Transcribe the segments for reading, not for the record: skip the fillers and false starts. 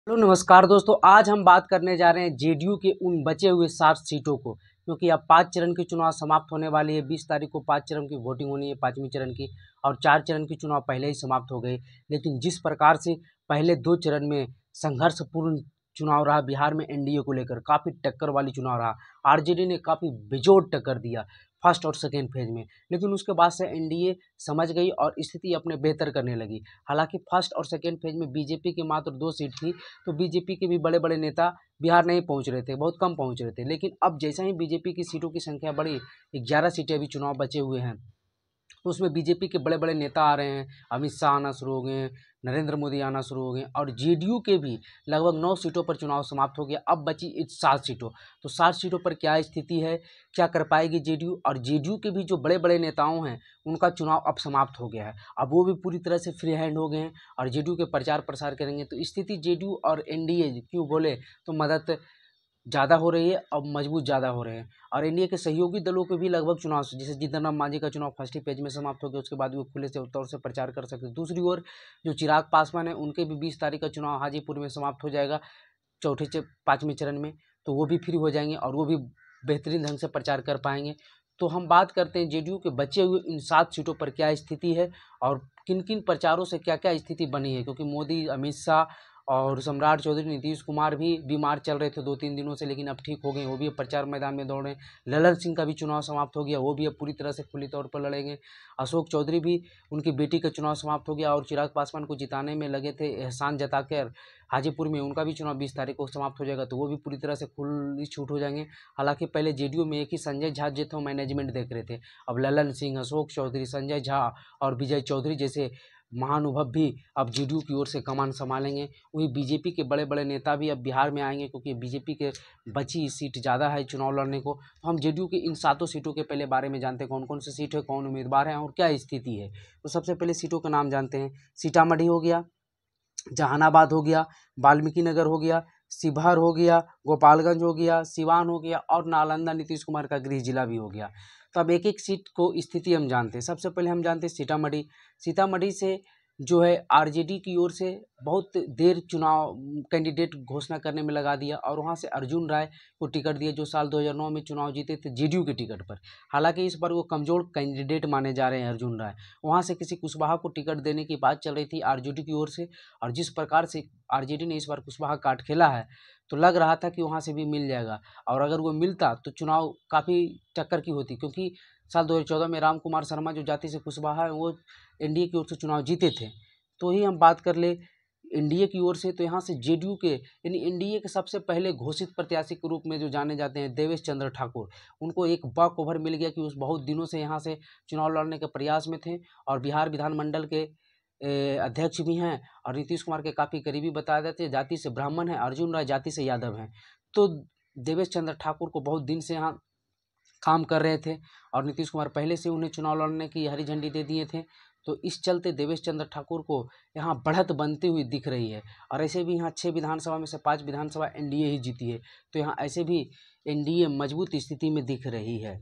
Hello नमस्कार दोस्तों, आज हम बात करने जा रहे हैं जेडीयू के उन बचे हुए 60 सीटों को, क्योंकि अब 5 चरण की चुनाव समाप्त होने वाली है। 20 तारीख को 5 चरण की वोटिंग होनी है, 5वीं चरण की, और 4 चरण की चुनाव पहले ही समाप्त हो गए। लेकिन जिस प्रकार से पहले 2 चरण में संघर्षपूर्ण चुनाव रहा, बिहार में एनडीए को लेकर काफ़ी टक्कर वाली चुनाव रहा। आरजेडी ने काफ़ी बेजोड़ टक्कर दिया फर्स्ट और सेकेंड फेज में, लेकिन उसके बाद से एनडीए समझ गई और स्थिति अपने बेहतर करने लगी। हालांकि फर्स्ट और सेकेंड फेज में बीजेपी की मात्र 2 सीट थी, तो बीजेपी के भी बड़े बड़े नेता बिहार नहीं पहुंच रहे थे, बहुत कम पहुंच रहे थे। लेकिन अब जैसा ही बीजेपी की सीटों की संख्या बढ़ी, 11 सीटें अभी चुनाव बचे हुए हैं, तो उसमें बीजेपी के बड़े बड़े नेता आ रहे हैं। अमित शाह आना शुरू हो गए हैं, नरेंद्र मोदी आना शुरू हो गए, और जेडीयू के भी लगभग 9 सीटों पर चुनाव समाप्त हो गया। अब बची 7 सीटों, तो 7 सीटों पर क्या स्थिति है, क्या कर पाएगी जेडीयू? और जेडीयू के भी जो बड़े बड़े नेताओं हैं, उनका चुनाव अब समाप्त हो गया है। अब वो भी पूरी तरह से फ्री हैंड हो गए हैं और जेडीयू के प्रचार प्रसार करेंगे। तो स्थिति जेडीयू और एनडीए क्यों बोले तो मदद ज़्यादा हो रही है, अब मजबूत ज़्यादा हो रहे हैं। और एनडीए के सहयोगी दलों के भी लगभग चुनाव, जैसे जीतन राम मांझी का चुनाव फर्स्ट ही पेज में समाप्त हो गया, उसके बाद वो खुले से तौर से प्रचार कर सकते हैं। दूसरी ओर जो चिराग पासवान है, उनके भी 20 तारीख का चुनाव हाजीपुर में समाप्त हो जाएगा, 5वें चरण में, तो वो भी फ्री हो जाएंगे और वो भी बेहतरीन ढंग से प्रचार कर पाएंगे। तो हम बात करते हैं जेडीयू के बचे हुए इन 7 सीटों पर क्या स्थिति है और किन किन प्रचारों से क्या क्या स्थिति बनी है। क्योंकि मोदी, अमित शाह और सम्राट चौधरी, नीतीश कुमार भी बीमार चल रहे थे 2-3 दिनों से, लेकिन अब ठीक हो गए, वो भी अब प्रचार मैदान में दौड़ रहे हैं। ललन सिंह का भी चुनाव समाप्त हो गया, वो भी अब पूरी तरह से खुली तौर पर लड़ेंगे। अशोक चौधरी भी, उनकी बेटी का चुनाव समाप्त हो गया और चिराग पासवान को जिताने में लगे थे एहसान जताकर हाजीपुर में, उनका भी चुनाव 20 तारीख को समाप्त हो जाएगा, तो वो भी पूरी तरह से खुली छूट हो जाएंगे। हालांकि पहले जेडीयू में एक ही संजय झा जो थे मैनेजमेंट देख रहे थे, अब ललन सिंह, अशोक चौधरी, संजय झा और विजय चौधरी जैसे महानुभव भी अब जेडीयू की ओर से कमान संभालेंगे। वहीं बीजेपी के बड़े बड़े नेता भी अब बिहार में आएंगे, क्योंकि बीजेपी के बची सीट ज़्यादा है चुनाव लड़ने को। तो हम जेडीयू की इन 7 सीटों के पहले बारे में जानते हैं, कौन कौन सी सीट है, कौन उम्मीदवार हैं और क्या स्थिति है। तो सबसे पहले सीटों का नाम जानते हैं। सीतामढ़ी हो गया, जहानाबाद हो गया, वाल्मीकि नगर हो गया, शिवहर हो गया, गोपालगंज हो गया, सिवान हो गया और नालंदा नीतीश कुमार का गृह जिला भी हो गया। तो अब एक एक सीट को स्थिति हम जानते हैं। सबसे पहले हम जानते हैं सीतामढ़ी। सीतामढ़ी से जो है आरजेडी की ओर से बहुत देर चुनाव कैंडिडेट घोषणा करने में लगा दिया और वहां से अर्जुन राय को टिकट दिया, जो साल 2009 में चुनाव जीते थे जेडीयू के टिकट पर। हालांकि इस बार वो कमजोर कैंडिडेट माने जा रहे हैं अर्जुन राय। वहां से किसी कुशवाहा को टिकट देने की बात चल रही थी आरजेडी की ओर से, और जिस प्रकार से आरजेडी ने इस बार कुशवाहा काट खेला है, तो लग रहा था कि वहां से भी मिल जाएगा। और अगर वो मिलता तो चुनाव काफ़ी टक्कर की होती, क्योंकि साल 2014 में राम कुमार शर्मा जो जाति से कुशवाहा है, वो एनडीए की ओर से चुनाव जीते थे। तो ही हम बात कर ले एनडीए की ओर से, तो यहाँ से जेडीयू के यानी एनडीए के सबसे पहले घोषित प्रत्याशी के रूप में जो जाने जाते हैं देवेश चंद्र ठाकुर, उनको एक वॉक ओवर मिल गया कि उस बहुत दिनों से यहाँ से चुनाव लड़ने के प्रयास में थे और बिहार विधानमंडल के अध्यक्ष भी हैं और नीतीश कुमार के काफ़ी करीबी बताए जाते हैं। जाति से ब्राह्मण है, अर्जुन राय जाति से यादव हैं। तो देवेश चंद्र ठाकुर को बहुत दिन से यहाँ काम कर रहे थे और नीतीश कुमार पहले से उन्हें चुनाव लड़ने की हरी झंडी दे दिए थे। तो इस चलते देवेश चंद्र ठाकुर को यहाँ बढ़त बनती हुई दिख रही है। और ऐसे भी यहाँ 6 विधानसभा में से 5 विधानसभा एनडीए ही जीती है, तो यहाँ ऐसे भी एनडीए मजबूत स्थिति में दिख रही है।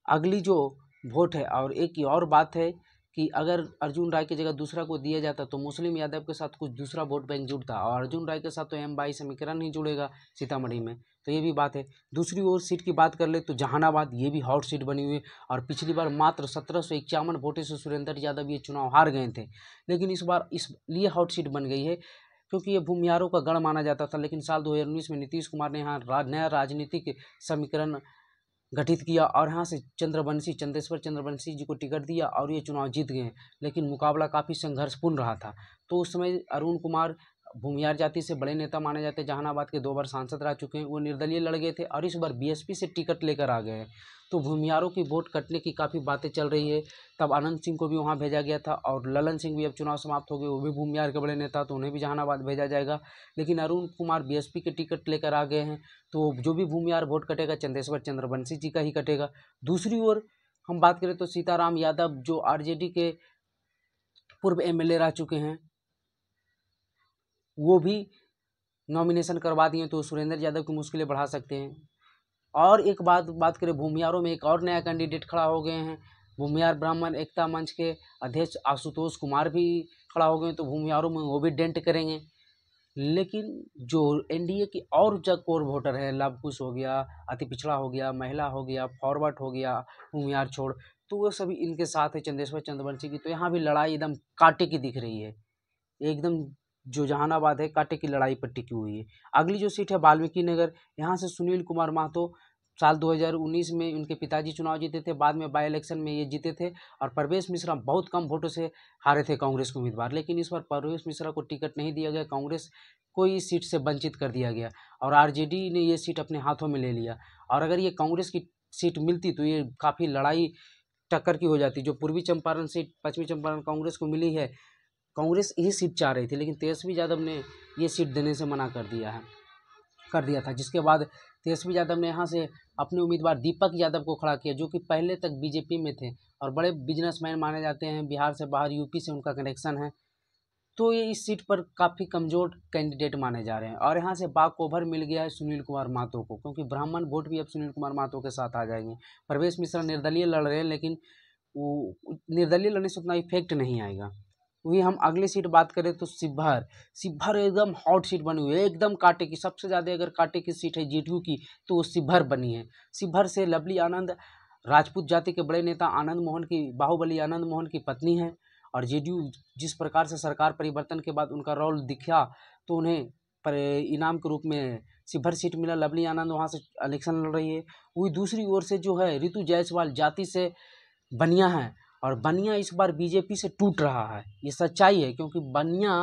अगली जो वोट है, और एक ही और बात है कि अगर अर्जुन राय की जगह दूसरा को दिया जाता तो मुस्लिम यादव के साथ कुछ दूसरा वोट बैंक जुड़ता, और अर्जुन राय के साथ तो M22 समीकरण ही जुड़ेगा सीतामढ़ी में, तो ये भी बात है। दूसरी ओर सीट की बात कर ले तो जहानाबाद, ये भी हॉट सीट बनी हुई है और पिछली बार मात्र 1751 वोटों से सुरेंद्र यादव ये चुनाव हार गए थे। लेकिन इस बार इसलिए हॉट सीट बन गई है क्योंकि ये भूमियारों का गढ़ माना जाता था। लेकिन साल 2019 में नीतीश कुमार ने यहाँ नया राजनीतिक समीकरण गठित किया और यहाँ से चंद्रेश्वर चंद्रवंशी जी को टिकट दिया और ये चुनाव जीत गए। लेकिन मुकाबला काफ़ी संघर्षपूर्ण रहा था। तो उस समय अरुण कुमार भूमियार जाति से बड़े नेता माने जाते हैं, जहानाबाद के 2 बार सांसद रह चुके हैं, वो निर्दलीय लड़ गए थे और इस बार बीएसपी से टिकट लेकर आ गए हैं। तो भूमियारों की वोट कटने की काफ़ी बातें चल रही है। तब आनंद सिंह को भी वहाँ भेजा गया था और ललन सिंह भी अब चुनाव समाप्त हो गए, वो भी भूमियार के बड़े नेता, तो उन्हें भी जहानाबाद भेजा जाएगा। लेकिन अरुण कुमार बीएसपी के टिकट लेकर आ गए हैं, तो जो भी भूमियार वोट कटेगा चंदेश्वर चंद्रवंशी जी का ही कटेगा। दूसरी ओर हम बात करें तो सीताराम यादव जो आरजेडी के पूर्व एमएलए रह चुके हैं, वो भी नॉमिनेशन करवा दिए, तो सुरेंद्र यादव की मुश्किलें बढ़ा सकते हैं। और एक बात करें भूमियारों में, एक और नया कैंडिडेट खड़ा हो गए हैं। भूमियार ब्राह्मण एकता मंच के अध्यक्ष आशुतोष कुमार भी खड़ा हो गए, तो भूमियारों में वो भी डेंट करेंगे। लेकिन जो एनडीए की और जो कोर वोटर है, लव कुश हो गया, अति पिछड़ा हो गया, महिला हो गया, फॉरवर्ड हो गया, भूमिहार छोड़, तो वो सभी इनके साथ है, चंदेश्वर चंद्रवंशी की। तो यहाँ भी लड़ाई एकदम कांटे की दिख रही है, एकदम जो जहानाबाद है कांटे की लड़ाई पर टिकी हुई है। अगली जो सीट है वाल्मीकि नगर, यहाँ से सुनील कुमार महतो साल 2019 में उनके पिताजी चुनाव जीते थे, बाद में बाई इलेक्शन में ये जीते थे, और प्रवेश मिश्रा बहुत कम वोटों से हारे थे कांग्रेस के उम्मीदवार। लेकिन इस बार प्रवेश मिश्रा को टिकट नहीं दिया गया, कांग्रेस को इस सीट से वंचित कर दिया गया और आरजेडी ने ये सीट अपने हाथों में ले लिया। और अगर ये कांग्रेस की सीट मिलती तो ये काफ़ी लड़ाई टक्कर की हो जाती। जो पूर्वी चंपारण सीट, पश्चिमी चंपारण कांग्रेस को मिली है, कांग्रेस यही सीट चाह रही थी, लेकिन तेजस्वी यादव ने ये सीट देने से मना कर दिया था। जिसके बाद तेजस्वी यादव ने यहाँ से अपने उम्मीदवार दीपक यादव को खड़ा किया, जो कि पहले तक बीजेपी में थे और बड़े बिजनेसमैन माने जाते हैं, बिहार से बाहर, यूपी से उनका कनेक्शन है। तो ये इस सीट पर काफ़ी कमज़ोर कैंडिडेट माने जा रहे हैं। और यहाँ से बाकओवर मिल गया है सुनील कुमार महतो को, क्योंकि ब्राह्मण वोट भी अब सुनील कुमार महतो के साथ आ जाएंगे। प्रवेश मिश्रा निर्दलीय लड़ रहे हैं, लेकिन वो निर्दलीय लड़ने से उतना इफेक्ट नहीं आएगा। वही हम अगली सीट बात करें तो शिवहर एकदम हॉट सीट बनी हुई है, एकदम कांटे की। सबसे ज़्यादा अगर कांटे की सीट है जेडीयू की तो वो शिवहर बनी है। शिवहर से लवली आनंद, राजपूत जाति के बड़े नेता आनंद मोहन की, बाहुबली आनंद मोहन की पत्नी है। और जेडीयू जिस प्रकार से सरकार परिवर्तन के बाद उनका रोल दिखा, तो उन्हें इनाम के रूप में शिवहर सीट मिला। लवली आनंद वहाँ से इलेक्शन लड़ रही है। वही दूसरी ओर से जो है रितु जायसवाल जाति से बनिया है, और बनिया इस बार बीजेपी से टूट रहा है, ये सच्चाई है। क्योंकि बनिया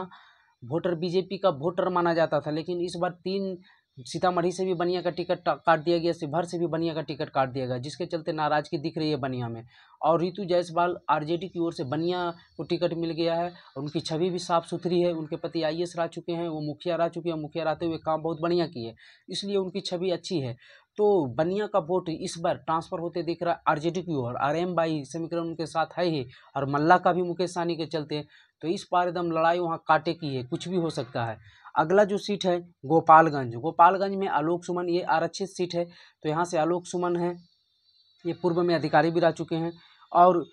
वोटर बीजेपी का वोटर माना जाता था, लेकिन इस बार 3 सीतामढ़ी से भी बनिया का टिकट काट दिया गया, शिवहर से भी बनिया का टिकट काट दिया गया, जिसके चलते नाराजगी दिख रही है बनिया में। और रितु जायसवाल आरजेडी की ओर से बनिया को टिकट मिल गया है, और उनकी छवि भी साफ सुथरी है। उनके पति आईएएस रह चुके हैं, वो मुखिया रह चुके हैं, मुखिया रहते हुए काम बहुत बढ़िया किए, इसलिए उनकी छवि अच्छी है। तो बनिया का वोट इस बार ट्रांसफर होते दिख रहा है आरजेडी की ओर। आरएम बाई समीकरण उनके साथ है ही, और मल्ला का भी मुकेश सहनी के चलते। तो इस बार एकदम लड़ाई वहाँ कांटे की है, कुछ भी हो सकता है। अगला जो सीट है गोपालगंज में आलोक सुमन, ये आरक्षित सीट है, तो यहाँ से आलोक सुमन है, ये पूर्व में अधिकारी भी रह चुके हैं। और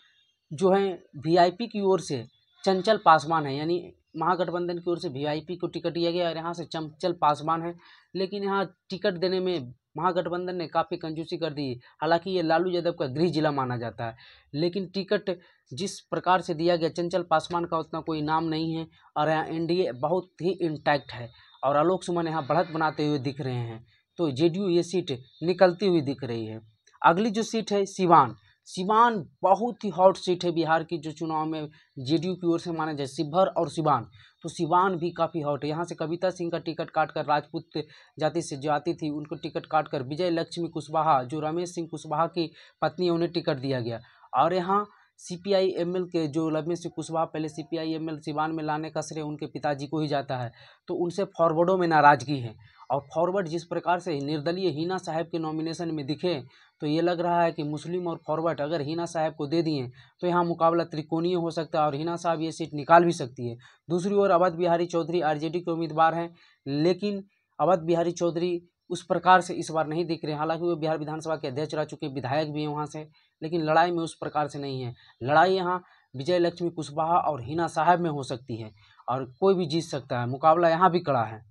जो है वीआईपी की ओर से चंचल पासवान है, यानी महागठबंधन की ओर से वीआईपी को टिकट दिया गया और यहाँ से चंचल पासवान है। लेकिन यहाँ टिकट देने में महागठबंधन ने काफ़ी कंजूसी कर दी। हालांकि ये लालू यादव का गृह जिला माना जाता है, लेकिन टिकट जिस प्रकार से दिया गया, चंचल पासवान का उतना कोई नाम नहीं है, और यहाँ एनडीए बहुत ही इंटैक्ट है, और आलोक सुमन यहाँ बढ़त बनाते हुए दिख रहे हैं। तो जेडीयू ये सीट निकलती हुई दिख रही है। अगली जो सीट है सिवान बहुत ही हॉट सीट है बिहार की, जो चुनाव में जेडीयू की ओर से माना जाए, शिवहर और सिवान। तो सिवान भी काफ़ी हॉट है। यहाँ से कविता सिंह का टिकट काटकर, राजपूत जाति से जो आती थी उनको टिकट काटकर विजय लक्ष्मी कुशवाहा, जो रमेश सिंह कुशवाहा की पत्नी है, उन्हें टिकट दिया गया। और यहाँ सीपीआई-एमएल के जो रमेश सिंह कुशवाहा पहले सीपीआई-एमएल सिवान में लाने का श्रेय उनके पिताजी को ही जाता है, तो उनसे फॉरवर्डों में नाराज़गी है। और फॉरवर्ड जिस प्रकार से निर्दलीय हिना साहब के नॉमिनेशन में दिखे, तो ये लग रहा है कि मुस्लिम और फॉरवर्ड अगर हिना साहब को दे दिए तो यहाँ मुकाबला त्रिकोणीय हो सकता है, और हिना साहब ये सीट निकाल भी सकती है। दूसरी ओर अवध बिहारी चौधरी आरजेडी के उम्मीदवार हैं, लेकिन अवध बिहारी चौधरी उस प्रकार से इस बार नहीं दिख रहे। हालांकि वो बिहार विधानसभा के अध्यक्ष रह चुके, विधायक भी हैं वहाँ से, लेकिन लड़ाई में उस प्रकार से नहीं है। लड़ाई यहाँ विजय लक्ष्मी कुशवाहा और हिना साहब में हो सकती है, और कोई भी जीत सकता है। मुकाबला यहाँ भी कड़ा है।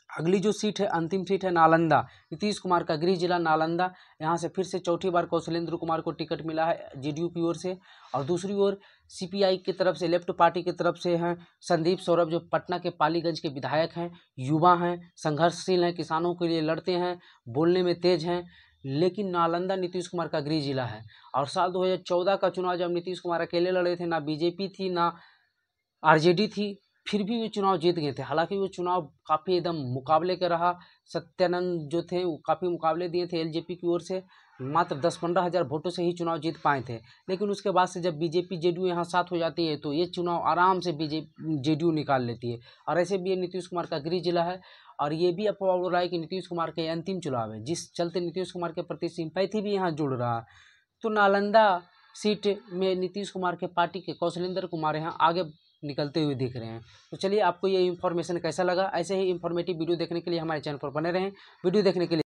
अगली जो सीट है, अंतिम सीट है नालंदा, नीतीश कुमार का गृह जिला नालंदा। यहाँ से फिर से चौथी बार कौशलेंद्र कुमार को टिकट मिला है जेडीयू की ओर से। और दूसरी ओर सीपीआई की तरफ से, लेफ्ट पार्टी की तरफ से हैं संदीप सौरभ, जो पटना के पालीगंज के विधायक हैं, युवा हैं, संघर्षशील हैं, किसानों के लिए लड़ते हैं, बोलने में तेज हैं। लेकिन नालंदा नीतीश कुमार का गृह जिला है, और साल 2014 का चुनाव जब नीतीश कुमार अकेले लड़े थे, ना बीजेपी थी ना आरजेडी थी, फिर भी वो चुनाव जीत गए थे। हालांकि वो चुनाव काफ़ी एकदम मुकाबले का रहा। सत्यानंद जो थे वो काफ़ी मुकाबले दिए थे एलजेपी की ओर से, मात्र 10-15 हज़ार वोटों से ही चुनाव जीत पाए थे। लेकिन उसके बाद से जब बीजेपी जेडीयू यहाँ साथ हो जाती है, तो ये चुनाव आराम से जेडीयू निकाल लेती है। और ऐसे भी ये नीतीश कुमार का गृह जिला है, और ये भी अफवाह उड़ रहा है कि नीतीश कुमार के अंतिम चुनाव है, जिस चलते नीतीश कुमार के प्रति सिंपैथी भी यहाँ जुड़ रहा है। तो नालंदा सीट में नीतीश कुमार के पार्टी के कौशलेंद्र कुमार यहाँ आगे निकलते हुए दिख रहे हैं। तो चलिए, आपको ये इन्फॉर्मेशन कैसा लगा? ऐसे ही इन्फॉर्मेटिव वीडियो देखने के लिए हमारे चैनल पर बने रहें। वीडियो देखने के लिए